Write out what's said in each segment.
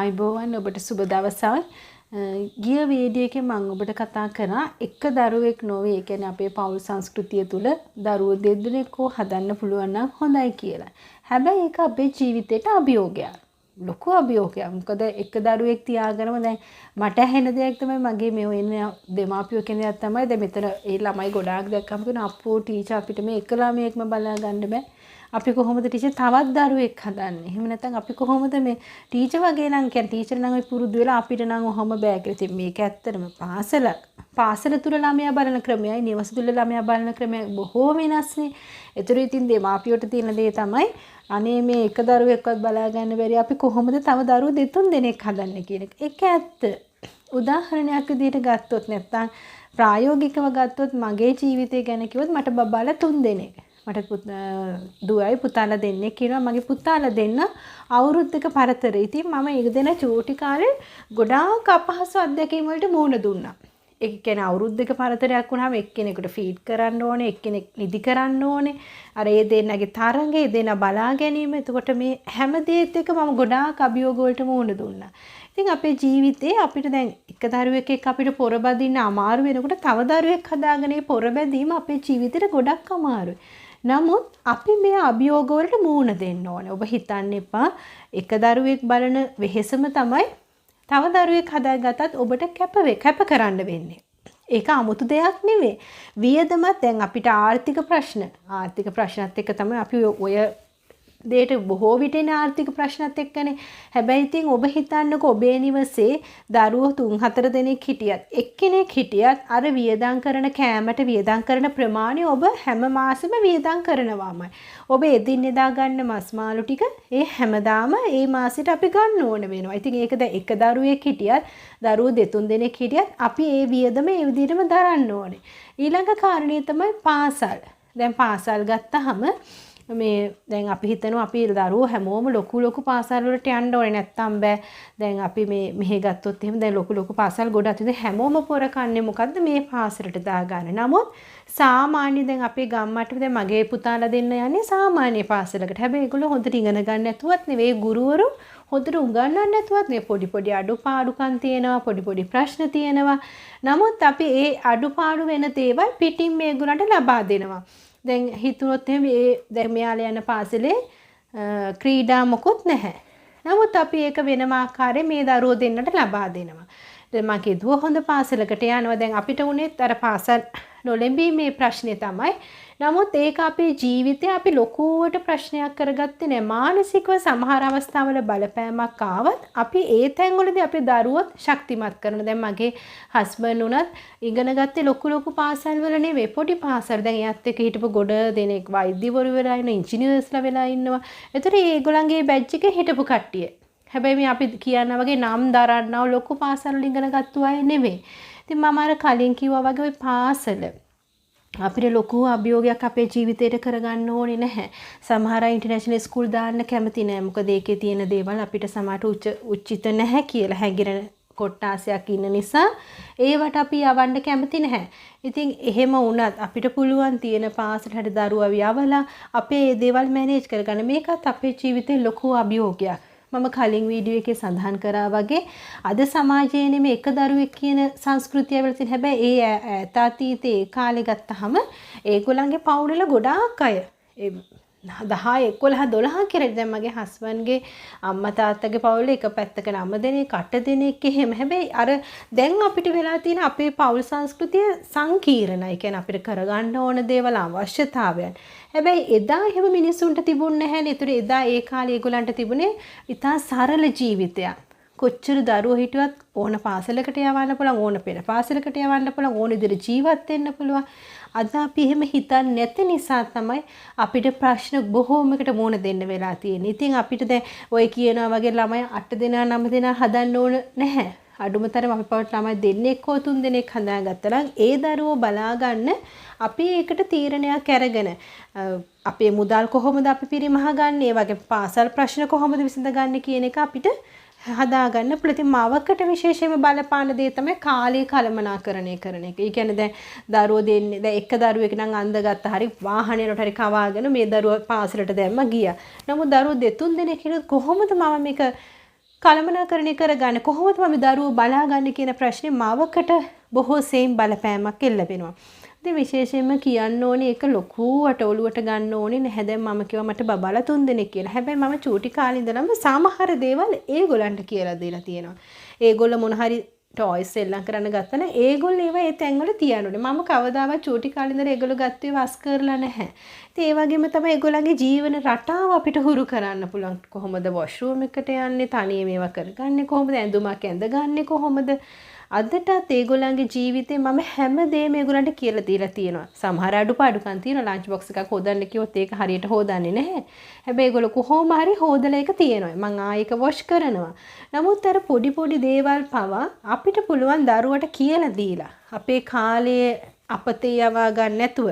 ආයිබෝවන් ඔබට සුබ දවසක්. ගිය වීඩියෝ එකේ මම ඔබට කතා කරා එක දරුවෙක් නොවේ. ඒ කියන්නේ අපේ පෞල් සංස්කෘතිය තුල දරුවෝ දෙදෙනෙක් හදන්න පුළුවන් නම් හොඳයි කියලා. හැබැයි ඒක අපේ ජීවිතේට අභියෝගයක්. ලොකු අභියෝගයක්. මොකද එක දරුවෙක් තියාගෙනම දැන් මට ඇහෙන දෙයක් තමයි මගේ මේ වෙන දෙමාපියෝ කියන දේ තමයි දැන් මෙතන ඒ ළමයි ගොඩාක් දැක්කම කියන අප්පෝ ටීචර් අපිට මේ එක ළමයෙක්ම බලා ගන්න බෑ. අපි කොහොමද ටීචර් තවත් දරුවෙක් හදන්නේ? එහෙම නැත්නම් අපි කොහොමද මේ ටීචර් වගේ නම් කියන්නේ ටීචර් නම් ඔය පුරුදු වෙලා අපිට නම් ඔහොම බෑ කියලා. ඉතින් මේක ඇත්තටම පාසල තුල ළමයා බලන ක්‍රමයයි නිවස තුල ළමයා බලන ක්‍රමයයි බොහෝ වෙනස්නේ. ඒතර ඉතින් දෙමාපියෝට තියෙන දේ තමයි අනේ මේ එක දරුවෙක්වත් බලා ගන්න බැරි අපි කොහොමද තව දරුවෝ දෙතුන් දෙනෙක් හදන්නේ කියන එක. ඒක ඇත්ත. උදාහරණයක් විදිහට ගත්තොත් නැත්නම් ප්‍රායෝගිකව ගත්තොත් මගේ ජීවිතය ගැන කිව්වොත් මට බබාලා 3 දෙනෙක්. මට දුවයි පුතාලා දෙන්නෙක් කියනවා. මගේ පුතාලා දෙන්න අවුරුද්දක පරතර. ඉතින් මම ඒ දෙන චූටි කාලේ ගොඩාක් අපහසු අත්දැකීම් වලට මුහුණ දුන්නා. ඒ කියන්නේ අවුරුද්දක පරතරයක් වුණාම එක්කෙනෙකුට ෆීඩ් කරන්න ඕනේ, එක්කෙනෙක් නිදි කරන්න ඕනේ. අර ඒ දෙන්නගේ තරංගේ දෙන්න බලා ගැනීම. එතකොට මේ හැම දෙයත් එක්ක මම ගොඩාක් අභියෝග වලට මුහුණ දුන්නා. ඉතින් අපේ ජීවිතේ අපිට දැන් එක දරුවෙක් එක්ක අපිට පොර බදින්න අමාරු වෙනකොට තව දරුවෙක් හදාගෙන ඒ පොර බැදීම අපේ ජීවිතේට ගොඩක් අමාරුයි. නමුත් අපි මේ අභියෝග වලට මුහුණ දෙන්න ඕනේ. ඔබ හිතන්න එපා එක දරුවෙක් බලන වෙහෙසම තමයි තව දරුවෙක් හදාගත්තත් ඔබට කැප කරන්න වෙන්නේ. ඒක 아무තු දෙයක් නෙවෙයි. වියදමත් දැන් අපිට ආර්ථික ප්‍රශ්නත් එක්ක තමයි අපි ඔය දෙයට බොහෝ විට එන ආර්ථික ප්‍රශ්නත් එක්කනේ. හැබැයි ඉතින් ඔබ හිතන්නකෝ ඔබේ නිවසේ දරුවෝ 3-4 දෙනෙක් හිටියත් එක්කෙනෙක් හිටියත් අර වියදම් කරන කෑමට වියදම් කරන ප්‍රමාණය ඔබ හැම මාසෙම වියදම් කරනවාමයි. ඔබ එදිනෙදා ගන්න මස් මාළු ටික ඒ හැමදාම ඒ මාසෙට අපි ගන්න ඕන වෙනවා. ඉතින් ඒක දැන් එක දරුවෙක් හිටියත් දරුවෝ 2-3 දෙනෙක් හිටියත් අපි ඒ වියදම ඒ විදිහටම දරන්න ඕනේ. ඊළඟ කාරණේ තමයි පාසල්. දැන් පාසල් ගත්තාම මේ දැන් අපි හිතනවා අපි දරුවෝ හැමෝම ලොකු පාසල් වලට යන්න ඕනේ නැත්තම් බෑ. දැන් අපි මෙහෙ ගත්තොත් එහෙම දැන් ලොකු පාසල් ගොඩක් ඉතින් හැමෝම පොර කන්නේ මොකද්ද මේ පාසලට දාගන්න. නමුත් සාමාන්‍ය දැන් අපේ ගම්මට දැන් මගේ පුතාලා දෙන්න යන්නේ සාමාන්‍ය පාසලකට. හැබැයි ඒගොල්ලෝ හොඳට ඉගෙන ගන්න නැතුවත් නෙවෙයි ගුරුවරු හොඳට උගන්වන්න නැතුවත් නේ පොඩි අඩුපාඩුකම් තියෙනවා පොඩි ප්‍රශ්න තියෙනවා. නමුත් අපි ඒ අඩුපාඩු වෙන දේවල් පිටින් මේගොල්ලන්ට ලබා දෙනවා. දැන් හිතුනොත් එහෙම දැන් මෙයාලා යන පාසලේ ක්‍රීඩා මොකුත් නැහැ. නමුත් අපි ඒක වෙනම ආකාරයෙන් මේ දරුවෝ දෙන්නට ලබා දෙනවා. දැන් මම කිව්වා හොඳ පාසලකට යනවා. දැන් අපිට උනේත් අර පාසල් නොලැබීමේ ප්‍රශ්නේ තමයි. නමුත් ඒක අපේ ජීවිතේ අපි ලොකුවට ප්‍රශ්නයක් කරගත්තේ නෑ. මානසිකව සමහර අවස්ථාවල බලපෑමක් ආවත් අපි ඒ තැන්වලදී අපේ දරුවොත් ශක්තිමත් කරන. දැන් මගේ හස්බන්ඩ් උනත් ඉගෙන ගත්තේ ලොකු පාසල් වල නෙවෙයි පොඩි පාසල්. දැන් එයාත් එක්ක හිටපු ගොඩ දෙනෙක් වෛද්‍යවරු වෙලා ඉන්න ඉංජිනේර්ස්ලා වෙලා ඉන්නවා. ඒතර ඒගොල්ලන්ගේ බැච් එකේ හිටපු කට්ටිය. හැබැයි මේ අපි කියනා වගේ නම් දරන්නව ලොකු පාසල් වල ඉගෙන ගත්තු අය නෙවෙයි. ඉතින් මම අර කලින් කිව්වා වගේ ওই පාසල අපිට ලොකු අභියෝගයක් අපේ ජීවිතේට කරගන්න ඕනේ නැහැ. සමහර අය ඉන්ටර්නැෂනල් ස්කූල් දාන්න කැමති නැහැ. මොකද ඒකේ තියෙන දේවල් අපිට සමහරට උචිත නැහැ කියලා හැගිරෙන කොට්ටාසයක් ඉන්න නිසා ඒවට අපි යවන්න කැමති නැහැ. ඉතින් එහෙම වුණත් අපිට පුළුවන් තියෙන පාසලට දරුවව යවලා අපේ මේ දේවල් මැනේජ් කරගන්න. මේකත් අපේ ජීවිතේ ලොකු අභියෝගයක්. මම කලින් වීඩියෝ එකේ සඳහන් කරා වගේ අද සමාජයේ නෙමෙයි එක දරුවෙක් කියන සංස්කෘතිය වල තියෙන හැබැයි ඒ ඈතාතීතේ ඒ කාලේ ගත්තාම ඒගොල්ලන්ගේ පවුල් ගොඩාක් අය 10 11 12 කියලා දැන් මගේ හස්බන්ඩ්ගේ අම්මා තාත්තගේ පවුලේ එක පැත්තක 9 දෙනෙක් 8 දෙනෙක් එහෙම. හැබැයි අර දැන් අපිට වෙලා තියෙන අපේ පවුල් සංස්කෘතිය සංකීර්ණයි. කියන්නේ අපිට කරගන්න ඕන දේවල් අවශ්‍යතාවයන්. හැබැයි එදා එහෙම මිනිසුන්ට තිබුණ නැහැ නේ. ඒතර එදා ඒ කාලේ ඒගොල්ලන්ට තිබුණේ ඉතා සරල ජීවිතයක්. කොච්චර දරුවෝ හිටියත් ඕන පාසලකට යවන්න පුළුවන්, ඕන පෙර පාසලකට යවන්න පුළුවන්, ඕන විදිහට ජීවත් වෙන්න පුළුවන්. අද අපි එහෙම හිතන්නේ නැති නිසා තමයි අපිට ප්‍රශ්න බොහෝමකට මුහුණ දෙන්න වෙලා තියෙන්නේ. ඉතින් අපිට දැන් ඔය කියනවා වගේ ළමයි 8 දෙනා 9 දෙනා හදන්න ඕන නැහැ. අඩුම තරම අපි පවට ළමයි දෙන්නෙක් හෝ 3 දෙනෙක් හදාගත්තා නම් ඒ දරුවෝ බලා ගන්න අපි ඒකට තීරණයක් අරගෙන අපේ මුදල් කොහොමද අපි පිරිමහ ගන්න, ඒ වගේ පාසල් ප්‍රශ්න කොහොමද විසඳගන්නේ කියන එක අපිට හදාගන්න පුළුවන්. ඉතින් මවකට විශේෂයෙන්ම බලපාන දේ තමයි කාලය කළමනාකරණය කරන එක. ඒ කියන්නේ දැන් දරුවෝ දෙන්නේ දැන් එක දරුවෙක් නම් අන්දගත්ත හරි වාහනේකට හරි කවාගෙන මේ දරුවා පාසලට දැම්ම ගියා. නමුත් දරුවෝ දෙතුන් දෙනෙක් හිටියොත් කොහොමද මම මේක කළමනාකරණය කරගන්න කොහොමද මම දරුවෝ බලාගන්නේ කියන ප්‍රශ්නේ මාවකට බොහෝ සෙයින් බලපෑමක් එල්ලවෙනවා. ඉතින් විශේෂයෙන්ම කියන්න ඕනේ ඒක ලොකුවට ඔලුවට ගන්න ඕනේ නැහැ. දැන් මම කිව්වා මට බබාලා 3 දෙනෙක් කියලා. හැබැයි මම චූටි කාලේ ඉඳලම සමහර දේවල් ඒගොල්ලන්ට කියලා දීලා තියෙනවා. ඒගොල්ලෝ මොන හරි ටොයිස් එල්ලම් කරන්න ගත්තා නම් ඒගොල්ලෝ ඒවා ඒ තැන්වල තියන්න ඕනේ. මම කවදාවත් චූටි කාලේ ඉඳලා ඒගොල්ලෝ ගත්තේ වස් කරලා නැහැ. ඉතින් ඒ වගේම තමයි ඒගොල්ලන්ගේ ජීවන රටාව අපිට හුරු කරන්න පුළුවන්. කොහොමද වොෂ්රූම් එකට යන්නේ, තනියම ඒවා කරගන්නේ කොහොමද, ඇඳුමක් ඇඳගන්නේ කොහොමද. අදටත් ඒගොල්ලන්ගේ ජීවිතේ මම හැමදේම ඒගොල්ලන්ට කියලා දීලා තියෙනවා. සමහර අඩුපාඩුකම් තියෙනවා. ලන්ච් බොක්ස් එකක් හොදන්න කිව්වොත් ඒක හරියට හොදන්නේ නැහැ. හැබැයි ඒගොල්ලෝ කොහොම හරි හොදලා ඒක තියෙනවා. මං ආයෙක වොෂ් කරනවා. නමුත් අර පොඩි දේවල් පවා අපිට පුළුවන් දරුවට කියලා දීලා අපේ කාලයේ අපතේ යවා ගන්න නැතුව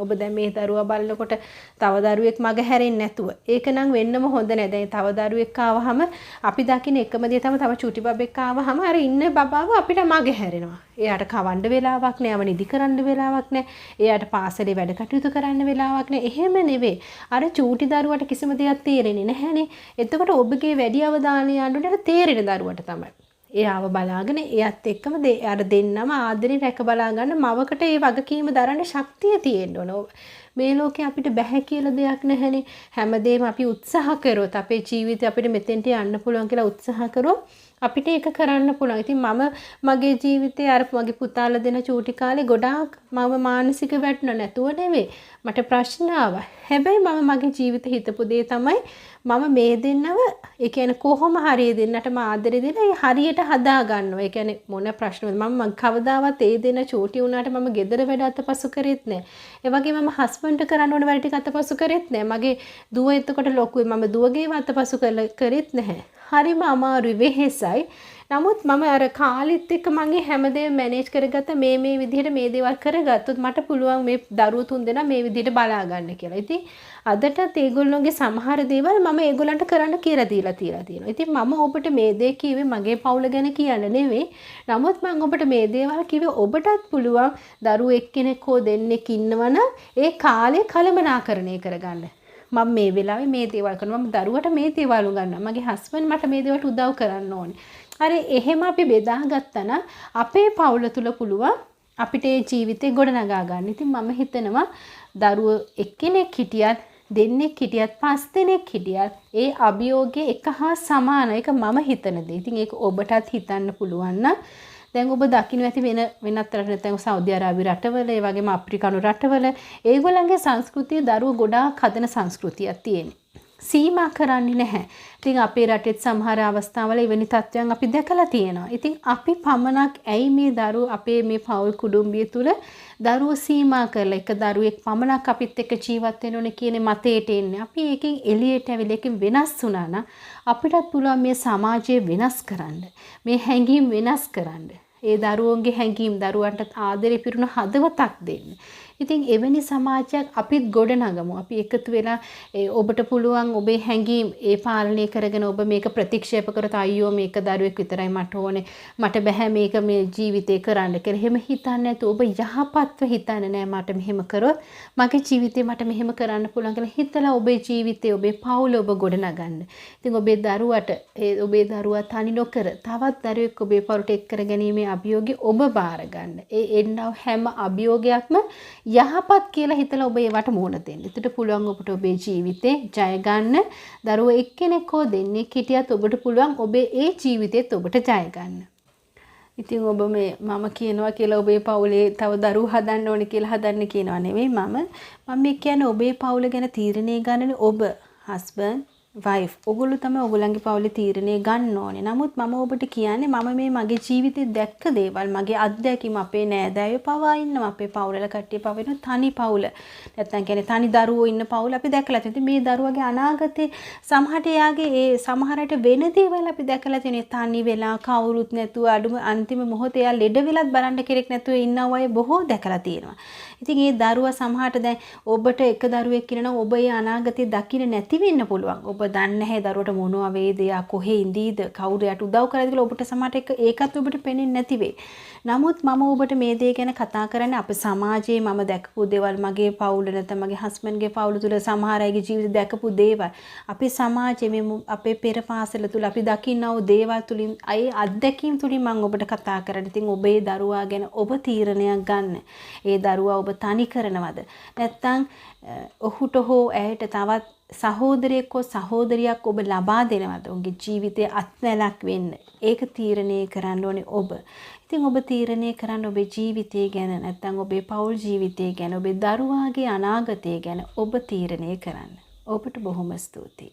ඔබ දැන් මේ දරුවා බලනකොට තව දරුවෙක් මග හැරෙන්නේ නැතුව ඒක නම් වෙන්නම හොඳ නැහැ. දැන් තව දරුවෙක් ආවහම අපි දකින්න එකම දේ තමයි තව චුටි බබෙක් ආවහම අර ඉන්න බබාව අපිට මග හැරෙනවා. එයාට කවන්න වෙලාවක් නැහැ, අවන ඉදි කරන්න වෙලාවක් නැහැ. එයාට පාසලේ වැඩ කටයුතු කරන්න වෙලාවක් නැහැ. එහෙම නෙවෙයි. අර චූටි දරුවට කිසිම දෙයක් තේරෙන්නේ නැහැනේ. එතකොට ඔබගේ වැඩි අවධානය යන්න උඩට තේරෙන දරුවට තමයි. එයාව බලාගෙන එයත් එක්කම අර දෙන්නම ආදරේ රැක බලා ගන්න මවකට ඒ වගකීම දරන්න ශක්තිය තියෙන්න ඕන. මේ ලෝකේ අපිට බැහැ කියලා දෙයක් නැහැනේ. හැමදේම අපි උත්සාහ කරොත් අපේ ජීවිතේ අපිට මෙතෙන්ට යන්න පුළුවන් කියලා උත්සාහ කරොත් අපිට ඒක කරන්න පුළුවන්. ඉතින් මම මගේ ජීවිතේ අර මගේ පුතාලා දෙන චූටි කාලේ ගොඩාක් මම මානසික වැටුණ නැතුව නෙවෙයි. මට ප්‍රශ්න ආවා. හැබැයි මම මගේ ජීවිතේ හිතපු දේ තමයි මම මේ දෙන්නව ඒ කියන්නේ කොහොම හරි දෙන්නටම ආදරේ දෙලා ඒ හරියට හදා ගන්නවා. ඒ කියන්නේ මොන ප්‍රශ්නවද මම කවදාවත් ඒ දෙන්න චූටි වුණාට මම ගෙදර වැඩ අතපසු කරෙත් නැහැ. ඒ වගේ මම හස්බන්ඩ්ට කරන්න ඕන වැඩ ටික අතපසු කරෙත් නැහැ. මගේ දුව එතකොට ලොකුයි. මම දුවගේව අතපසු කරෙත් නැහැ. හරිම අමාරුයි වෙහෙසයි. නමුත් මම අර කාලෙත් එක්ක මගේ හැමදේම මැනේජ් කරගත්ත මේ විදිහට මේ දේවල් කරගත්තොත් මට පුළුවන් මේ දරුවෝ 3 දෙනා මේ විදිහට බලා ගන්න කියලා. ඉතින් අදටත් ඒගොල්ලෝගේ සමහර දේවල් මම ඒගොල්ලන්ට කරන්න කියලා දීලා තියෙනවා. ඉතින් මම ඔබට මේ දේ කිව්වේ මගේ පවුල ගැන කියන්න නෙවෙයි. නමුත් මම ඔබට මේ දේවල් කිව්වේ ඔබටත් පුළුවන් දරුවෝ එක්කෙනෙක් හෝ දෙන්නෙක් ඉන්නවනම් ඒ කාලේ කළමනාකරණය කරගන්න. මම මේ වෙලාවේ මේ දේවල් කරනවා. මම දරුවට මේ දේවල් උගන්වනවා. මගේ හස්බන්ඩ් මට මේ දේවල්ට උදව් කරන්න ඕනේ. හරි එහෙම අපි බෙදාගත්තා නම් අපේ පවුල තුල පුළුවන් අපිට ඒ ජීවිතේ ගොඩනගා ගන්න. ඉතින් මම හිතනවා දරුවෝ එක්කෙනෙක් හිටියත් දෙන්නෙක් හිටියත් 5 දෙනෙක් හිටියත් ඒ අභියෝගයේ එක හා සමාන එක මම හිතන දේ. ඉතින් ඒක ඔබටත් හිතන්න පුළුවන් නම් දැන් ඔබ දකින්න ඇති වෙනත් රට නැත්නම් සෞදි අරාබි රටවල ඒ වගේම අප්‍රිකානු රටවල ඒගොල්ලන්ගේ සංස්කෘතිය දරුවෝ ගොඩාක් හදන සංස්කෘතියක් තියෙනවා. සීමා කරන්නේ නැහැ. ඉතින් අපේ රටෙත් සමහර අවස්ථාවල එවැනි තත්ත්වයන් අපි දැකලා තියෙනවා. ඉතින් අපි පමණක් ඇයි මේ දරුවෝ අපේ මේ පෞල් කුඩුම්බිය තුල දරුවෝ සීමා කරලා එක දරුවෙක් පමණක් අපිත් එක්ක ජීවත් වෙන්න ඕනේ කියන මතයට එන්නේ. අපි ඒකෙන් එළියට ඇවිල්ලා ඒකෙන් වෙනස් වුණා නම් අපිටත් පුළුවන් මේ සමාජය වෙනස් කරන්න. මේ හැඟීම් වෙනස් කරන්න. ඒ දරුවන්ගේ හැඟීම් දරුවන්ට ආදරේ පිරුණු හදවතක් දෙන්න. ඉතින් එවැනි සමාජයක් අපිත් ගොඩනගමු. අපි එකතු වෙලා ඔබට පුළුවන් ඔබේ හැඟීම් ඒ පාලනය කරගෙන ඔබ මේක ප්‍රතික්ෂේප කරත් අයියෝ මේක දරුවෙක් විතරයි මට ඕනේ. මට බෑ මේක මේ ජීවිතේ කරන්න කියලා. එහෙම හිතන්නේ නැතුව ඔබ යහපත්ව හිතන්නේ නෑ මට මෙහෙම කරොත් මගේ ජීවිතේ මට මෙහෙම කරන්න පුළුවන් කියලා හිතලා ඔබේ ජීවිතේ ඔබේ පවුල ඔබ ගොඩනගන්න. ඉතින් ඔබේ දරුවට ඔබේ දරුවා තනි නොකර තවත් දරුවෙක් ඔබේ පවුලට එක් කරගැනීමේ අභියෝගය ඔබ බාර ගන්න. ඒ එන්නව හැම අභියෝගයක්ම යහපත් කියලා හිතලා ඔබ ඒවට මුහුණ දෙන්න. එතකොට පුළුවන් ඔබට ඔබේ ජීවිතේ ජය ගන්න. දරුවෝ එක්කෙනෙක් හෝ දෙන්නෙක් හිටියත් ඔබට පුළුවන් ඔබේ ඒ ජීවිතේත් ඔබට ජය ගන්න. ඉතින් ඔබ මේ මම කියනවා කියලා ඔබේ පවුලේ තව දරුවෝ හදන්න ඕනේ කියලා හදන්න කියනවා නෙවෙයි මම කියන්නේ ඔබේ පවුල ගැන තීරණය ගන්නනේ ඔබ හස්බන්ඩ් වයිෆ් ඔගොල්ලෝ තමයි ඔයගොල්ලන්ගේ පවුලේ තීරණය ගන්න ඕනේ. නමුත් මම ඔබට කියන්නේ මම මේ මගේ ජීවිතේ දැක්ක දේවල් මගේ අත්දැකීම් අපේ නෑදෑයෝ පවා ඉන්නවා. අපේ පවුලල කට්ටිය පවා ඉන්න තනි පවුල. නැත්තම් කියන්නේ තනි දරුවෝ ඉන්න පවුල අපි දැකලා තියෙනවා. මේ දරුවගේ අනාගතේ සමහරට එයාගේ ඒ සමහරට වෙන දේවල් අපි දැකලා තියෙනවා. තනි වෙලා කවුරුත් නැතුව අඩුම අන්තිම මොහොතේ එයා ලෙඩ වෙලත් බලන්න කෙනෙක් නැතුව ඉන්නව අය බොහෝ දැකලා තියෙනවා. ඉතින් ඒ දරුවා සමහරට දැන් ඔබට එක දරුවෙක් ඉන්නවා ඔබ ඒ අනාගතේ දකින්න නැති වෙන්න පුළුවන්. ඔබ ඔබ දන්නේ නැහැ දරුවට මොනවා වේද, යා කොහේ ඉඳීද, කවුරු යට උදව් කරයිද කියලා ඔබට සමහරට ඒකත් ඔබට පේන්නේ නැති වෙයි. නමුත් මම ඔබට මේ දේ ගැන කතා කරන්නේ අපේ සමාජයේ මම දැකපු දේවල්, මගේ පවුල නැත්නම් මගේ හස්බන්ඩ්ගේ පවුල තුල සමහර අයගේ ජීවිත දැකපු දේවල්, අපේ සමාජයේ මේ අපේ පෙර පාසල තුල අපි දකින්නව දේවල් තුලින් අය අත්දැකීම් තුලින් මම ඔබට කතා කරන්නේ. ඉතින් ඔබේ දරුවා ගැන ඔබ තීරණයක් ගන්න. ඒ දරුවා ඔබ තනි කරනවද? නැත්නම් ඔහුට හෝ ඇයට තවත් සහෝදරයෙක් හෝ සහෝදරියක් ඔබ ලබා දෙනවද? ඔවුන්ගේ ජීවිතයේ අත්වැලක් වෙන්න. ඒක තීරණය කරන්න ඕනේ ඔබ. ඉතින් ඔබ තීරණය කරන්න ඔබේ ජීවිතය ගැන, නැත්නම් ඔබේ පෞල් ජීවිතය ගැන, ඔබේ දරුවාගේ අනාගතය ගැන ඔබ තීරණය කරන්න. ඔබට බොහොම ස්තුතියි.